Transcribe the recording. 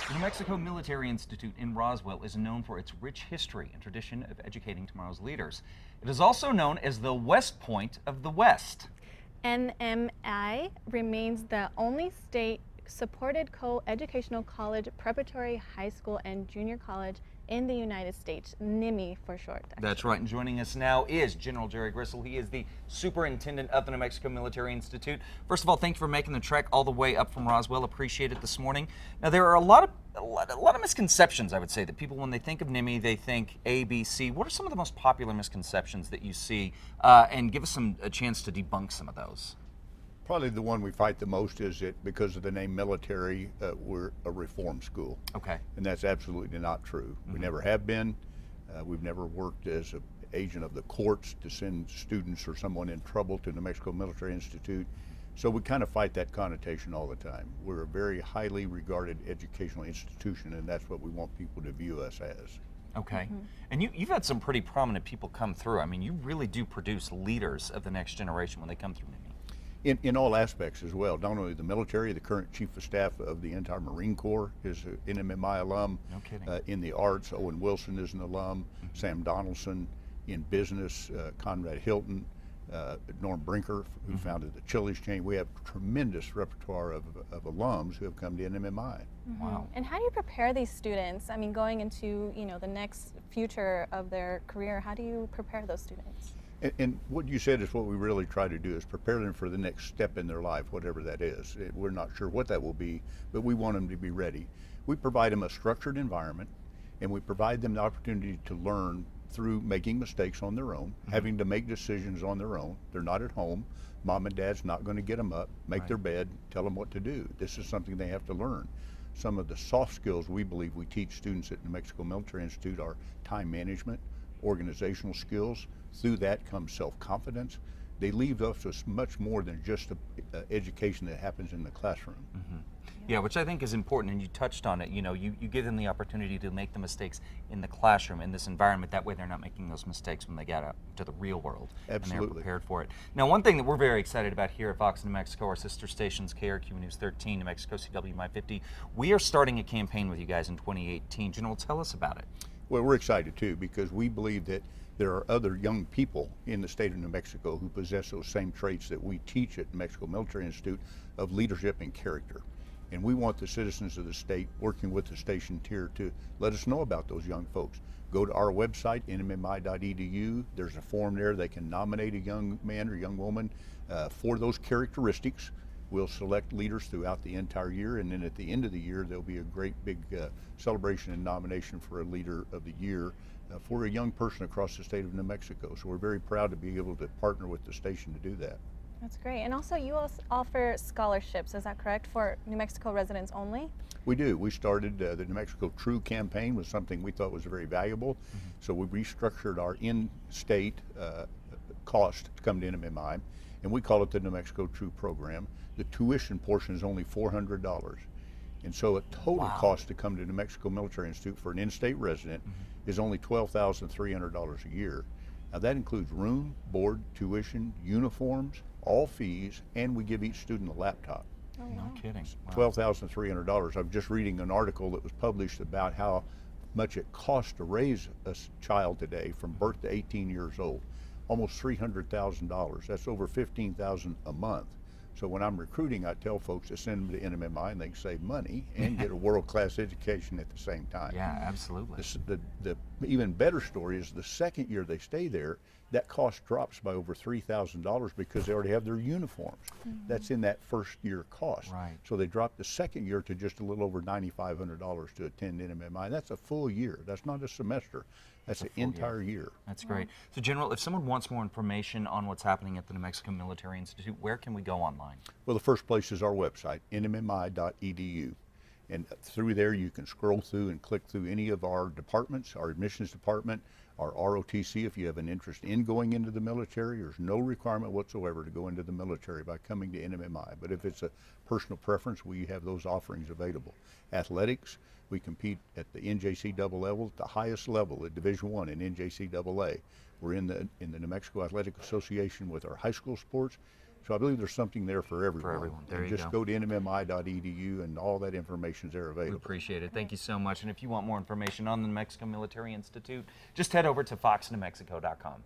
The New Mexico Military Institute in Roswell is known for its rich history and tradition of educating tomorrow's leaders. It is also known as the West Point of the West. NMI remains the only state-supported co-educational college, preparatory, high school, and junior college in the United States, NIMI for short. That's right, and joining us now is General Jerry Gristle. He is the superintendent of the New Mexico Military Institute. First of all, thank you for making the trek all the way up from Roswell. Appreciate it this morning. Now, there are a lot of misconceptions, I would say, that people, when they think of NIMI, they think A, B, C. What are some of the most popular misconceptions that you see? And give us a chance to debunk some of those. Probably the one we fight the most is that because of the name military, we're a reform school. Okay. And that's absolutely not true. We never have been. We've never worked as an agent of the courts to send students or someone in trouble to New Mexico Military Institute. So we kind of fight that connotation all the time. We're a very highly regarded educational institution, and that's what we want people to view us as. Okay. And you've had some pretty prominent people come through. I mean, you really do produce leaders of the next generation when they come through NIMI. In all aspects as well, not only the military. The current Chief of Staff of the entire Marine Corps is an NMMI alum. No kidding. In the arts, Owen Wilson is an alum. Sam Donaldson. In business, Conrad Hilton, Norm Brinker, who founded the Chili's chain. We have a tremendous repertoire of alums who have come to NMMI. Wow. And how do you prepare these students? I mean, going into the next future of their career, how do you prepare those students? And what you said is what we really try to do, is prepare them for the next step in their life, whatever that is. We're not sure what that will be, but we want them to be ready. We provide them a structured environment, and we provide them the opportunity to learn through making mistakes on their own, having to make decisions on their own. They're not at home. Mom and dad's not going to get them up, make their bed, tell them what to do. This is something they have to learn. Some of the soft skills we believe we teach students at New Mexico Military Institute are time management, organizational skills. Through that comes self-confidence. They leave us with much more than just the education that happens in the classroom. Yeah, which I think is important, and you touched on it. You give them the opportunity to make the mistakes in the classroom, in this environment. That way they're not making those mistakes when they get out to the real world. Absolutely. And they're prepared for it. Now, one thing that we're very excited about here at Fox New Mexico, our sister stations, KRQ News 13, New Mexico CWMI 50, we are starting a campaign with you guys in 2018. General, tell us about it. Well, we're excited too, because we believe that there are other young people in the state of New Mexico who possess those same traits that we teach at New Mexico Military Institute of leadership and character. And we want the citizens of the state, working with the station tier, to let us know about those young folks. Go to our website, nmmi.edu. There's a form there. They can nominate a young man or young woman for those characteristics. We'll select leaders throughout the entire year, and then at the end of the year, there'll be a great big celebration and nomination for a Leader of the Year for a young person across the state of New Mexico. So we're very proud to be able to partner with the station to do that. That's great. And also, you also offer scholarships, is that correct, for New Mexico residents only? We do. We started the New Mexico True campaign with something we thought was very valuable. So we restructured our in-state cost to come to NMMI, and we call it the New Mexico True program. The tuition portion is only $400. And so a total cost to come to New Mexico Military Institute for an in-state resident is only $12,300 a year. Now that includes room, board, tuition, uniforms, all fees, and we give each student a laptop. Oh, No kidding. Wow. $12,300. I'm just reading an article that was published about how much it costs to raise a child today from birth to 18 years old. Almost $300,000. That's over $15,000 a month. So when I'm recruiting, I tell folks to send them to NMMI, and they can save money and get a world-class education at the same time. Yeah, absolutely. The even better story is the second year they stay there, that cost drops by over $3,000 because they already have their uniforms. That's in that first year cost. Right. So they drop the second year to just a little over $9,500 to attend NMMI. That's a full year. That's not a semester. That's an entire year. That's great. So, General, if someone wants more information on what's happening at the New Mexico Military Institute, where can we go online? Well, the first place is our website, nmmi.edu. And through there, you can scroll through and click through any of our departments, our admissions department, our ROTC. If you have an interest in going into the military, there's no requirement whatsoever to go into the military by coming to NMMI. But if it's a personal preference, we have those offerings available. Athletics, we compete at the NJCAA level, at the highest level at Division I in NJCAA. We're in the New Mexico Athletic Association with our high school sports. So I believe there's something there for everyone. everyone. There and you just go. go to nmmi.edu and all that information's there We available. appreciate it. Thank you so much. And if you want more information on the New Mexico Military Institute, just head over to foxnewmexico.com.